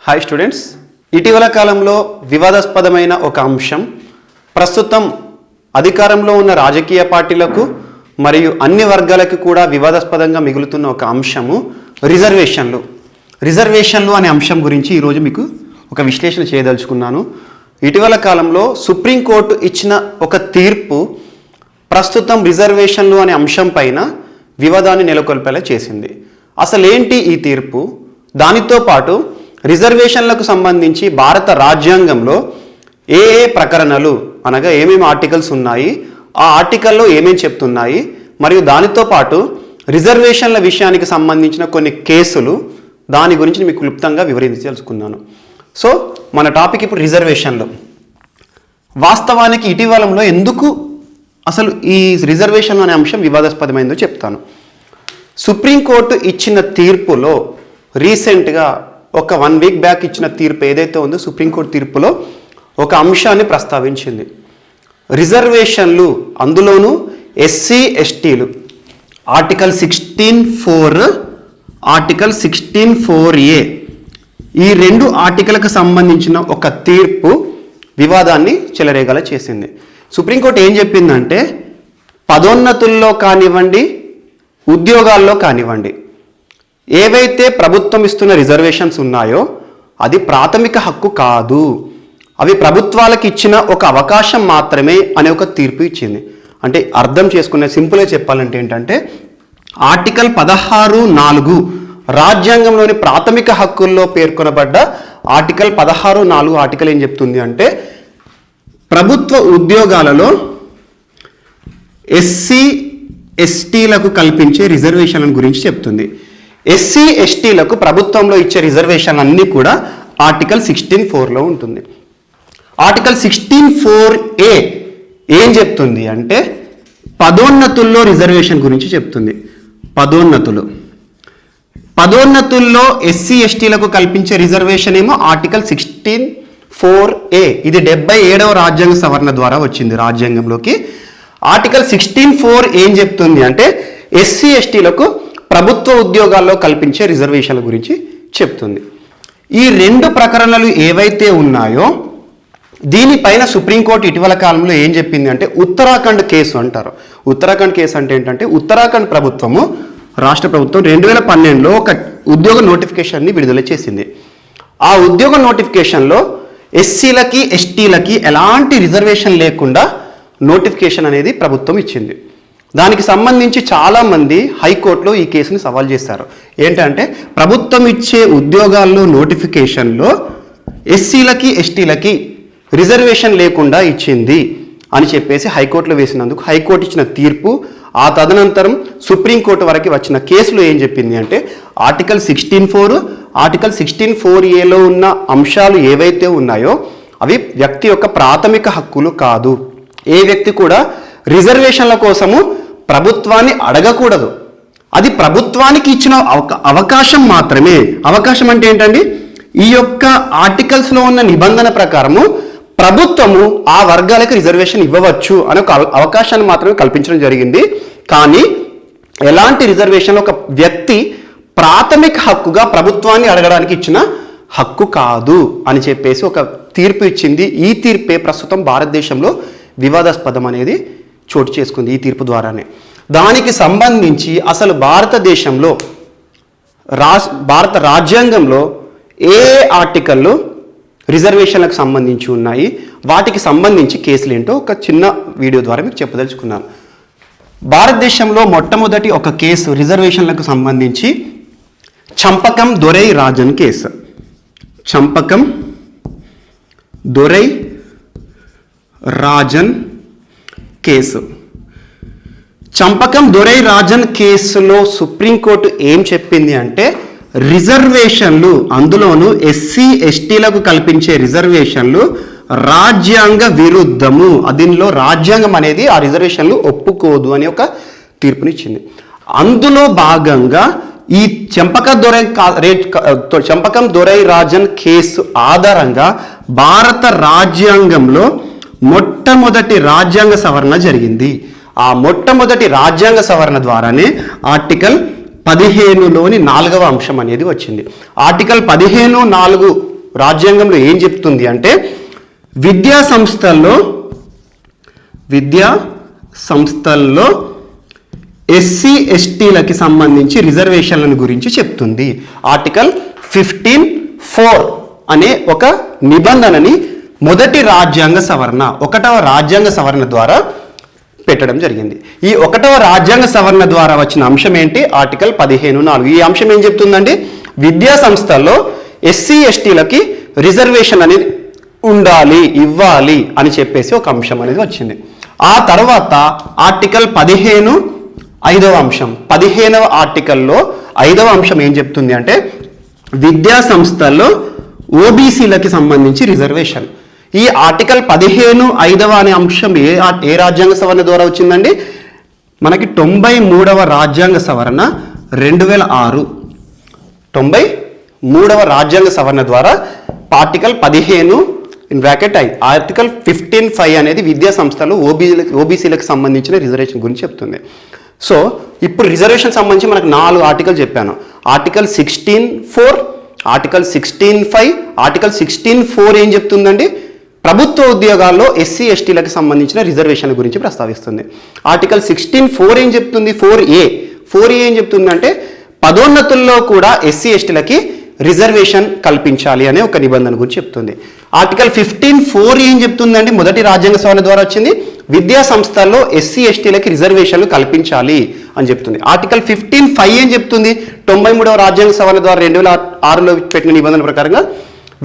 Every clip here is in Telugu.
హాయ్ స్టూడెంట్స్, ఇటీవల కాలంలో వివాదాస్పదమైన ఒక అంశం ప్రస్తుతం అధికారంలో ఉన్న రాజకీయ పార్టీలకు మరియు అన్ని వర్గాలకు కూడా వివాదాస్పదంగా మిగులుతున్న ఒక అంశము రిజర్వేషన్లు అనే అంశం గురించి ఈరోజు మీకు ఒక విశ్లేషణ చేయదలుచుకున్నాను. ఇటీవల కాలంలో సుప్రీంకోర్టు ఇచ్చిన ఒక తీర్పు ప్రస్తుతం రిజర్వేషన్లు అనే అంశం పైన వివాదాన్ని నెలకొల్పేలా చేసింది. అసలేంటి ఈ తీర్పు? దానితో పాటు రిజర్వేషన్లకు సంబంధించి భారత రాజ్యాంగంలో ఏ ప్రకరణలు అనగా ఏమేమి ఆర్టికల్స్ ఉన్నాయి, ఆ ఆర్టికల్లో ఏమేమి చెప్తున్నాయి, మరియు దానితో పాటు రిజర్వేషన్ల విషయానికి సంబంధించిన కొన్ని కేసులు, దాని గురించి మీకు క్లుప్తంగా వివరించదలుచుకున్నాను. సో మన టాపిక్ ఇప్పుడు రిజర్వేషన్లు. వాస్తవానికి ఇటీవలంలో ఎందుకు అసలు ఈ రిజర్వేషన్లు అనే అంశం వివాదాస్పదమైందో చెప్తాను. సుప్రీంకోర్టు ఇచ్చిన తీర్పులో రీసెంట్గా ఒక 1 వీక్ బ్యాక్ ఇచ్చిన తీర్పు ఏదైతే ఉందో సుప్రీంకోర్టు తీర్పులో ఒక అంశాన్ని ప్రస్తావించింది. రిజర్వేషన్లు, అందులోనూ ఎస్సీ ఎస్టీలు ఆర్టికల్ 16(4), ఆర్టికల్ 16(4)(a) ఈ 2 ఆర్టికల్కి సంబంధించిన ఒక తీర్పు వివాదాన్ని చెలరేగల చేసింది. సుప్రీంకోర్టు ఏం చెప్పిందంటే, పదోన్నతుల్లో కానివ్వండి, ఉద్యోగాల్లో కానివ్వండి, ఏవైతే ప్రభుత్వం ఇస్తున్న రిజర్వేషన్స్ ఉన్నాయో అది ప్రాథమిక హక్కు కాదు, అవి ప్రభుత్వాలకు ఇచ్చిన ఒక అవకాశం మాత్రమే అనే ఒక తీర్పు ఇచ్చింది. అంటే అర్థం చేసుకునే సింపుల్గా చెప్పాలంటే ఏంటంటే, ఆర్టికల్ 16(4) రాజ్యాంగంలోని ప్రాథమిక హక్కుల్లో పేర్కొనబడ్డ ఆర్టికల్ 16(4) ఆర్టికల్ ఏం చెప్తుంది అంటే, ప్రభుత్వ ఉద్యోగాలలో ఎస్సీ ఎస్టీలకు కల్పించే రిజర్వేషన్ల గురించి చెప్తుంది. ఎస్సీ ఎస్టీలకు ప్రభుత్వంలో ఇచ్చే రిజర్వేషన్లు అన్నీ కూడా ఆర్టికల్ 16(4)లో ఉంటుంది. ఆర్టికల్ 16(4)(a) ఏం చెప్తుంది అంటే, పదోన్నతుల్లో రిజర్వేషన్ గురించి చెప్తుంది. పదోన్నతుల్లో ఎస్సీ ఎస్టీలకు కల్పించే రిజర్వేషన్ ఏమో ఆర్టికల్ 16(4)(a). ఇది 77వ రాజ్యాంగ సవరణ ద్వారా వచ్చింది రాజ్యాంగంలోకి. ఆర్టికల్ 16(4) ఏం చెప్తుంది అంటే, ఎస్సీ ఎస్టీలకు ప్రభుత్వ ఉద్యోగాల్లో కల్పించే రిజర్వేషన్ల గురించి చెప్తుంది. ఈ 2 ప్రకరణలు ఏవైతే ఉన్నాయో దీనిపైన సుప్రీంకోర్టు ఇటీవల కాలంలో ఏం చెప్పింది అంటే, ఉత్తరాఖండ్ కేసు అంటారు. ఉత్తరాఖండ్ కేసు అంటే ఏంటంటే, ఉత్తరాఖండ్ ప్రభుత్వము, రాష్ట్ర ప్రభుత్వం 2012లో ఒక ఉద్యోగ నోటిఫికేషన్ని విడుదల చేసింది. ఆ ఉద్యోగ నోటిఫికేషన్లో ఎస్సీలకి ఎస్టీలకి ఎలాంటి రిజర్వేషన్ లేకుండా నోటిఫికేషన్ అనేది ప్రభుత్వం ఇచ్చింది. దానికి సంబంధించి చాలామంది హైకోర్టులో ఈ కేసుని సవాల్ చేశారు. ఏంటంటే, ప్రభుత్వం ఇచ్చే ఉద్యోగాల్లో నోటిఫికేషన్లో ఎస్సీలకి ఎస్టీలకి రిజర్వేషన్ లేకుండా ఇచ్చింది అని చెప్పేసి హైకోర్టులో వేసినందుకు హైకోర్టు ఇచ్చిన తీర్పు, ఆ తదనంతరం సుప్రీంకోర్టు వరకు వచ్చిన కేసులో ఏం చెప్పింది అంటే, ఆర్టికల్ 16(4), ఆర్టికల్ 16(4)(a)లో ఉన్న అంశాలు ఏవైతే ఉన్నాయో అవి వ్యక్తి యొక్క ప్రాథమిక హక్కులు కాదు. ఏ వ్యక్తి కూడా రిజర్వేషన్ల కోసము ప్రభుత్వాన్ని అడగకూడదు. అది ప్రభుత్వానికి ఇచ్చిన అవకాశం మాత్రమే. అవకాశం అంటే ఏంటండి, ఈ యొక్క ఆర్టికల్స్లో ఉన్న నిబంధన ప్రకారము ప్రభుత్వము ఆ వర్గాలకు రిజర్వేషన్ ఇవ్వవచ్చు అనే ఒక అవకాశాన్ని మాత్రమే కల్పించడం జరిగింది. కానీ ఎలాంటి రిజర్వేషన్ ఒక వ్యక్తి ప్రాథమిక హక్కుగా ప్రభుత్వాన్ని అడగడానికి ఇచ్చిన హక్కు కాదు అని చెప్పేసి ఒక తీర్పు ఇచ్చింది. ఈ తీర్పే ప్రస్తుతం భారతదేశంలో వివాదాస్పదం అనేది చోటు చేసుకుంది. ఈ తీర్పు ద్వారానే దానికి సంబంధించి అసలు భారతదేశంలో భారత రాజ్యాంగంలో ఏ ఆర్టికల్లో రిజర్వేషన్లకు సంబంధించి ఉన్నాయి, వాటికి సంబంధించి కేసులు ఏంటో ఒక చిన్న వీడియో ద్వారా మీకు చెప్పదలుచుకున్నాను. భారతదేశంలో మొట్టమొదటి ఒక కేసు రిజర్వేషన్లకు సంబంధించి చంపకం దొరై రాజన్ కేసు. చంపకం దొరై రాజన్ కేసు. చంపకం దొరై రాజన్ కేసులో సుప్రీంకోర్టు ఏం చెప్పింది అంటే, రిజర్వేషన్లు, అందులోనూ ఎస్సీ ఎస్టీలకు కల్పించే రిజర్వేషన్లు రాజ్యాంగ విరుద్ధము, దీనిలో రాజ్యాంగం అనేది ఆ రిజర్వేషన్లు ఒప్పుకోదు అని ఒక తీర్పునిచ్చింది. అందులో భాగంగా ఈ చంపకం దొరై రాజన్ కేసు ఆధారంగా భారత రాజ్యాంగంలో మొట్టమొదటి రాజ్యాంగ సవరణ జరిగింది. ఆ మొట్టమొదటి రాజ్యాంగ సవరణ ద్వారానే ఆర్టికల్ 15లోని 4వ అంశం అనేది వచ్చింది. ఆర్టికల్ 15(4) రాజ్యాంగంలో ఏం చెప్తుంది అంటే విద్యా సంస్థల్లో ఎస్సీ ఎస్టీలకి సంబంధించి రిజర్వేషన్లను గురించి చెప్తుంది. ఆర్టికల్ 15(4) అనే ఒక నిబంధనని మొదటి రాజ్యాంగ సవరణ 1వ రాజ్యాంగ సవరణ ద్వారా పెట్టడం జరిగింది. ఈ 1వ రాజ్యాంగ సవరణ ద్వారా వచ్చిన అంశం ఏంటి? ఆర్టికల్ 15(4). ఈ అంశం ఏం చెప్తుందండి? విద్యా సంస్థల్లో ఎస్సీ ఎస్టీలకి రిజర్వేషన్ అనేది ఉండాలి, ఇవ్వాలి అని చెప్పేసి ఒక అంశం అనేది వచ్చింది. ఆ తర్వాత ఆర్టికల్ 15(5)వ అంశం 15వ ఆర్టికల్లో 5వ అంశం ఏం చెప్తుంది అంటే విద్యా సంస్థల్లో ఓబీసీలకి సంబంధించి రిజర్వేషన్. ఈ ఆర్టికల్ 15(5) అనే అంశం ఏ రాజ్యాంగ సవరణ ద్వారా వచ్చిందండి? మనకి 93వ రాజ్యాంగ సవరణ 2006 93వ రాజ్యాంగ సవరణ ద్వారా ఆర్టికల్ 15(5) ఆర్టికల్ 15(5) అనేది విద్యా సంస్థలు ఓబీసీలకు సంబంధించిన రిజర్వేషన్ గురించి చెప్తుంది. సో ఇప్పుడు రిజర్వేషన్ సంబంధించి మనకు 4 ఆర్టికల్ చెప్పాను. ఆర్టికల్ 16(4), ఆర్టికల్ 16(5), ఆర్టికల్ 16(4) ఏం చెప్తుందండి? ప్రభుత్వ ఉద్యోగాల్లో ఎస్సీ ఎస్టీలకు సంబంధించిన రిజర్వేషన్ గురించి ప్రస్తావిస్తుంది. ఆర్టికల్ 16(4) ఏం చెప్తుంది? 4A ఏం చెప్తుందంటే పదోన్నతుల్లో కూడా ఎస్సీ ఎస్టీలకి రిజర్వేషన్ కల్పించాలి అనే ఒక నిబంధన గురించి చెప్తుంది. ఆర్టికల్ 15(4) ఏం చెప్తుందండి? మొదటి రాజ్యాంగ సవరణ ద్వారా వచ్చింది. విద్యా సంస్థల్లో ఎస్సీ ఎస్టీలకి రిజర్వేషన్లు కల్పించాలి అని చెప్తుంది. ఆర్టికల్ 15(5) ఏం చెప్తుంది? 93వ రాజ్యాంగ సవరణ ద్వారా 2006లో పెట్టిన నిబంధన ప్రకారంగా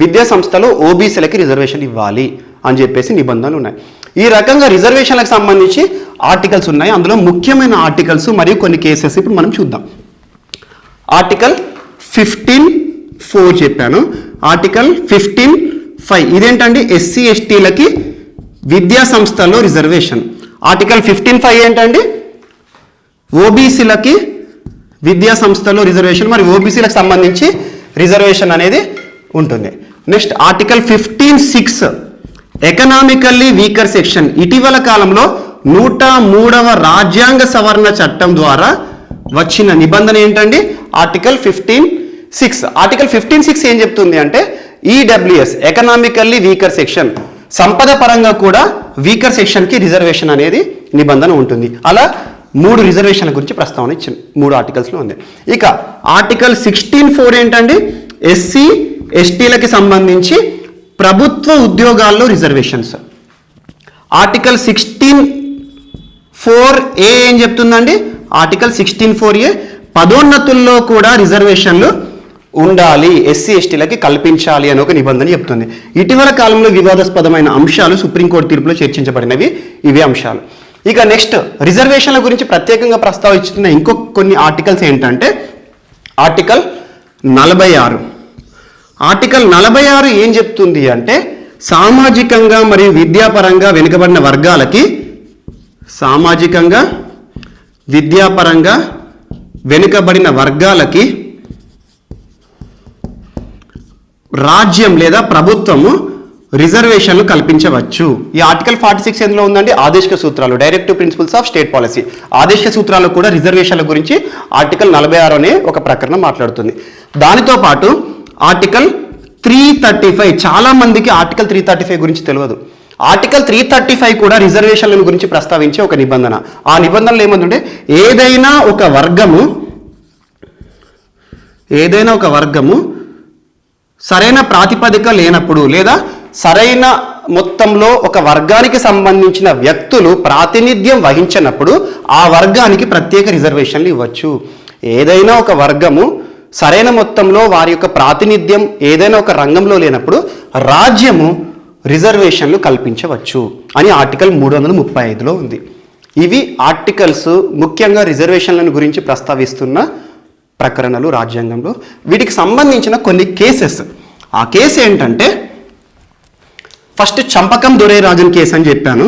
విద్యా సంస్థలో ఓబీసీలకి రిజర్వేషన్ ఇవ్వాలి అని చెప్పేసి నిబంధనలు ఉన్నాయి. ఈ రకంగా రిజర్వేషన్లకు సంబంధించి ఆర్టికల్స్ ఉన్నాయి. అందులో ముఖ్యమైన ఆర్టికల్స్ మరియు కొన్ని కేసెస్ ఇప్పుడు మనం చూద్దాం. ఆర్టికల్ 15(4) చెప్పాను. ఆర్టికల్ 15(5) ఇదేంటండి? ఎస్సీ ఎస్టీలకి విద్యా సంస్థల్లో రిజర్వేషన్. ఆర్టికల్ 15(5) ఏంటండి? ఓబీసీలకి విద్యా సంస్థల్లో రిజర్వేషన్, మరి ఓబీసీలకు సంబంధించి రిజర్వేషన్ అనేది ఉంటుంది. Next article 15(6) economically weaker section. ఇటీవల కాలంలో 103వ రాజ్యాంగ సవరణ చట్టం ద్వారా వచ్చిన నిబంధన ఏంటండి? ఆర్టికల్ 15(6). ఆర్టికల్ 15(6) ఏం చెప్తుంది అంటే ఈడబ్ల్యూఎస్ ఎకనామికల్లీ వీకర్ సెక్షన్, సంపద పరంగా కూడా వీకర్ సెక్షన్కి రిజర్వేషన్ అనేది నిబంధన ఉంటుంది. అలా 3 రిజర్వేషన్ల గురించి ప్రస్తావన ఇచ్చింది 3 ఆర్టికల్స్లో ఉంది. ఇక ఆర్టికల్ 16(4) ఏంటండి? ఎస్సీ ఎస్టీలకి సంబంధించి ప్రభుత్వ ఉద్యోగాల్లో రిజర్వేషన్స్. ఆర్టికల్ 16(4)A ఏం చెప్తుందండి? ఆర్టికల్ 16(4)A పదోన్నతుల్లో కూడా రిజర్వేషన్లు ఉండాలి, ఎస్సీ ఎస్టీలకి కల్పించాలి అని ఒక నిబంధన చెప్తుంది. ఇటీవల కాలంలో వివాదాస్పదమైన అంశాలు సుప్రీంకోర్టు తీర్పులో చర్చించబడినవి ఇవే అంశాలు. ఇక నెక్స్ట్ రిజర్వేషన్ల గురించి ప్రత్యేకంగా ప్రస్తావిస్తున్న కొన్ని ఆర్టికల్స్ ఏంటంటే ఆర్టికల్ 46. ఆర్టికల్ 46 ఏం చెప్తుంది అంటే సామాజికంగా మరియు విద్యాపరంగా వెనుకబడిన వర్గాలకి రాజ్యం లేదా ప్రభుత్వము రిజర్వేషన్లు కల్పించవచ్చు. ఈ ఆర్టికల్ 46 ఎందులో ఉందండి? ఆదేశిక సూత్రాలు, directive principles of state policy. ఆదేశిక సూత్రాలు కూడా రిజర్వేషన్ల గురించి ఆర్టికల్ 46 అనే ఒక ప్రకరణ మాట్లాడుతుంది. దానితో పాటు ఆర్టికల్ 335, చాలా మందికి ఆర్టికల్ 335 గురించి తెలియదు. ఆర్టికల్ 335 కూడా రిజర్వేషన్ల గురించి ప్రస్తావించే ఒక నిబంధన. ఆ నిబంధనలు ఏమంటుంటే ఏదైనా ఒక వర్గము సరైన ప్రాతిపదిక లేనప్పుడు లేదా సరైన మొత్తంలో ఒక వర్గానికి సంబంధించిన వ్యక్తులు ప్రాతినిధ్యం వహించినప్పుడు ఆ వర్గానికి ప్రత్యేక రిజర్వేషన్లు ఇవ్వచ్చు. ఏదైనా ఒక వర్గము సరైన మొత్తంలో వారి యొక్క ప్రాతినిధ్యం ఏదైనా ఒక రంగంలో లేనప్పుడు రాజ్యము రిజర్వేషన్లు కల్పించవచ్చు అని ఆర్టికల్ 335లో ఉంది. ఇవి ఆర్టికల్స్ ముఖ్యంగా రిజర్వేషన్లను గురించి ప్రస్తావిస్తున్న ప్రకరణలు రాజ్యాంగంలో. వీటికి సంబంధించిన కొన్ని కేసెస్. ఆ కేసు ఏంటంటే ఫస్ట్ చంపకం దొరైరాజన్ కేసు అని చెప్పాను.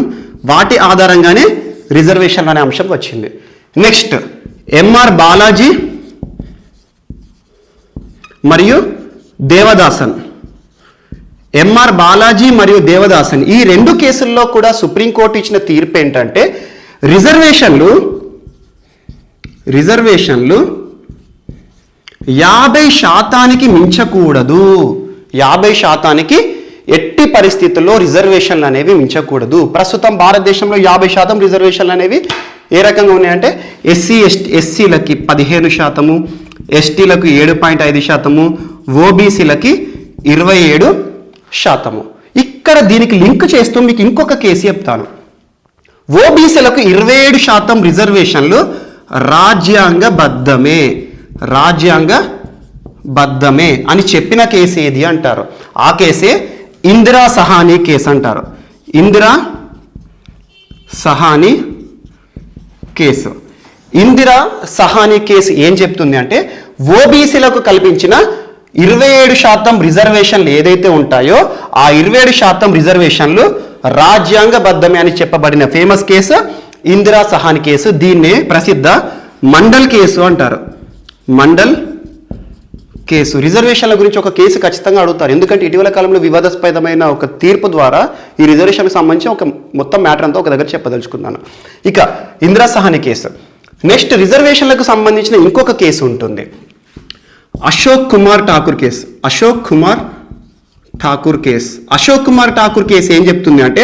వాటి ఆధారంగానే రిజర్వేషన్ అనే అంశం వచ్చింది. నెక్స్ట్ ఎంఆర్ బాలాజీ మరియు దేవదాసన్. ఎంఆర్ బాలాజీ మరియు దేవదాసన్ ఈ 2 కేసుల్లో కూడా సుప్రీంకోర్టు ఇచ్చిన తీర్పు ఏంటంటే రిజర్వేషన్లు 50% మించకూడదు. 50% ఎట్టి పరిస్థితుల్లో రిజర్వేషన్లు అనేవి మించకూడదు. ప్రస్తుతం భారతదేశంలో 50% రిజర్వేషన్లు అనేవి ఏ రకంగా ఉన్నాయంటే ఎస్సీలకి 15%, ఎస్టీలకు 7.5%, ఓబీసీలకి 27%. ఇక్కడ దీనికి లింక్ చేస్తూ మీకు ఇంకొక కేసు చెప్తాను. ఓబీసీలకు 27% రిజర్వేషన్లు రాజ్యాంగబద్ధమే అని చెప్పిన కేసు ఏది అంటారు? ఆ కేసే ఇందిరా సహానీ కేసు అంటారు. ఇందిరా సహానీ కేసు. ఇందిరా సహానీ కేసు ఏం చెప్తుంది అంటే ఓబీసీలకు కల్పించిన 27% రిజర్వేషన్లు ఏదైతే ఉంటాయో ఆ 27% రిజర్వేషన్లు రాజ్యాంగబద్ధమే అని చెప్పబడిన famous case Indira Sawhney case. దీన్నే ప్రసిద్ధ మండల్ కేసు అంటారు. మండల్ కేసు. రిజర్వేషన్ల గురించి ఒక కేసు ఖచ్చితంగా అడుగుతారు, ఎందుకంటే ఇటీవల కాలంలో వివాదాస్పదమైన ఒక తీర్పు ద్వారా ఈ రిజర్వేషన్కి సంబంధించి ఒక మొత్తం మ్యాటర్ అంతా ఒక దగ్గర చెప్పదలుచుకున్నాను. ఇక ఇందిరా సహానీ కేసు. నెక్స్ట్ రిజర్వేషన్లకు సంబంధించిన ఇంకొక కేసు ఉంటుంది, అశోక్ కుమార్ ఠాకూర్ కేసు. అశోక్ కుమార్ ఠాకూర్ కేసు ఏం చెప్తుంది అంటే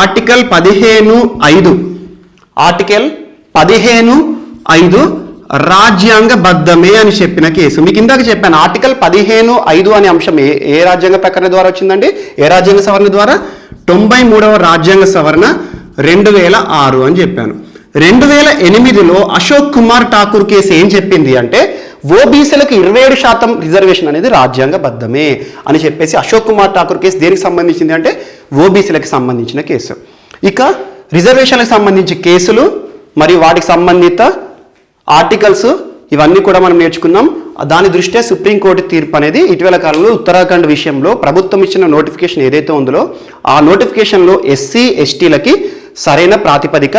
ఆర్టికల్ 15(5) రాజ్యాంగబద్ధమే అని చెప్పిన కేసు. మీకు ఇందాక చెప్పాను ఆర్టికల్ 15(5) అనే అంశం ఏ రాజ్యాంగ ప్రకటన ద్వారా వచ్చిందండి? ఏ రాజ్యాంగ సవరణ ద్వారా? 93వ రాజ్యాంగ సవరణ 2006 అని చెప్పాను. 2008లో అశోక్ కుమార్ ఠాకూర్ కేసు ఏం చెప్పింది అంటే ఓబీసీలకు 27% రిజర్వేషన్ అనేది రాజ్యాంగబద్ధమే అని చెప్పేసి అశోక్ కుమార్ ఠాకూర్ కేసు దేనికి సంబంధించింది అంటే ఓబీసీలకు సంబంధించిన కేసు. ఇక రిజర్వేషన్లకు సంబంధించి కేసులు మరియు వాటికి సంబంధిత ఆర్టికల్స్ ఇవన్నీ కూడా మనం నేర్చుకున్నాం. దాని దృష్ట్యా సుప్రీంకోర్టు తీర్పు అనేది ఇటీవల కాలంలో ఉత్తరాఖండ్ విషయంలో ప్రభుత్వం ఇచ్చిన నోటిఫికేషన్ ఏదైతే ఉందో ఆ నోటిఫికేషన్లో ఎస్సీ/ఎస్టీలకి సరైన ప్రాతిపదిక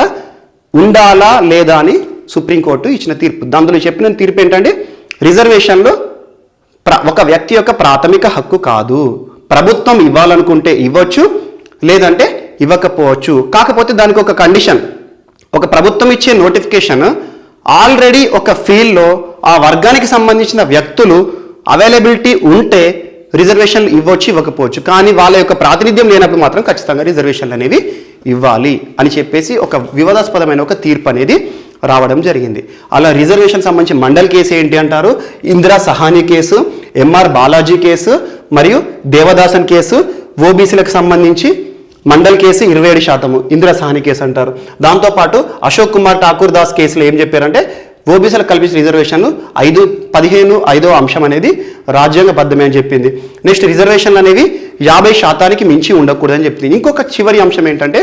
ఉండాలా లేదా అని సుప్రీంకోర్టు ఇచ్చిన తీర్పు. దాంట్లో చెప్పిన తీర్పు ఏంటంటే రిజర్వేషన్లు ఒక వ్యక్తి యొక్క ప్రాథమిక హక్కు కాదు, ప్రభుత్వం ఇవ్వాలనుకుంటే ఇవ్వచ్చు లేదంటే ఇవ్వకపోవచ్చు. కాకపోతే దానికి ఒక కండిషన్, ఒక ప్రభుత్వం ఇచ్చే నోటిఫికేషన్ ఆల్రెడీ ఒక ఫీల్డ్లో ఆ వర్గానికి సంబంధించిన వ్యక్తులు అవైలబిలిటీ ఉంటే రిజర్వేషన్లు ఇవ్వచ్చు ఇవ్వకపోవచ్చు, కానీ వాళ్ళ యొక్క ప్రాతినిధ్యం లేనప్పుడు మాత్రం ఖచ్చితంగా రిజర్వేషన్లు అనేవి ఇవ్వాలి అని చెప్పేసి ఒక వివాదాస్పదమైన ఒక తీర్పు అనేది రావడం జరిగింది. అలా రిజర్వేషన్ సంబంధించి మండల్ కేసు ఏంటి అంటారు? Indira Sawhney case, M R Balaji case మరియు దేవదాసన్ కేసు. ఓబీసీలకు సంబంధించి మండల్ కేసు 27%, ఇందిరా సహానీ కేసు అంటారు. దాంతోపాటు అశోక్ కుమార్ ఠాకూర్ దాస్ కేసులో ఏం చెప్పారంటే ఓబీసీలకు కల్పించిన రిజర్వేషన్లు 15(5) అంశం అనేది రాజ్యాంగబద్ధమే అని చెప్పింది. నెక్స్ట్ రిజర్వేషన్లు అనేవి 50% మించి ఉండకూడదని చెప్పింది. ఇంకొక చివరి అంశం ఏంటంటే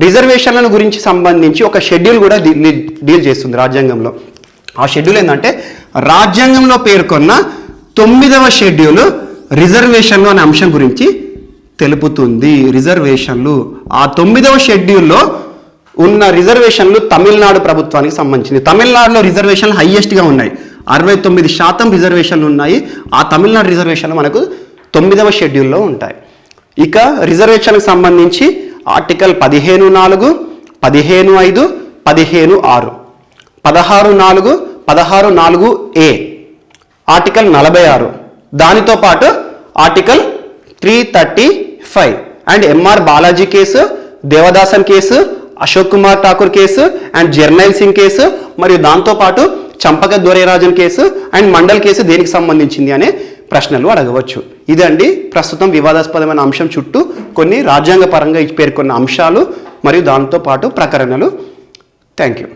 రిజర్వేషన్లను గురించి సంబంధించి ఒక షెడ్యూల్ కూడా డీల్ చేస్తుంది రాజ్యాంగంలో. ఆ షెడ్యూల్ ఏంటంటే రాజ్యాంగంలో పేర్కొన్న 9వ షెడ్యూల్ రిజర్వేషన్లు అనే అంశం గురించి తెలుపుతుంది. రిజర్వేషన్లు ఆ 9వ షెడ్యూల్లో ఉన్న రిజర్వేషన్లు తమిళనాడు ప్రభుత్వానికి సంబంధించింది. తమిళనాడులో రిజర్వేషన్లు హైయెస్ట్గా ఉన్నాయి, 69% రిజర్వేషన్లు ఉన్నాయి. ఆ తమిళనాడు రిజర్వేషన్లు మనకు 9వ షెడ్యూల్లో ఉంటాయి. ఇక రిజర్వేషన్కి సంబంధించి ఆర్టికల్ 15(4), 15(5), 15(6), 16(4), 16(4)(a), ఆర్టికల్ 46, దానితో పాటు article 335 and M R Balaji case, Devadasan case, Ashok Kumar Thakur case and Jarnail Singh case మరియు దాంతోపాటు Champaka Dorairajan case and Mandal case దేనికి సంబంధించింది అనే ప్రశ్నలు అడగవచ్చు. ఇదండి ప్రస్తుతం వివాదాస్పదమైన అంశం చుట్టూ కొన్ని రాజ్యాంగ పరంగా పేర్కొన్న అంశాలు మరియు దాంతోపాటు ప్రకరణలు. Thank you.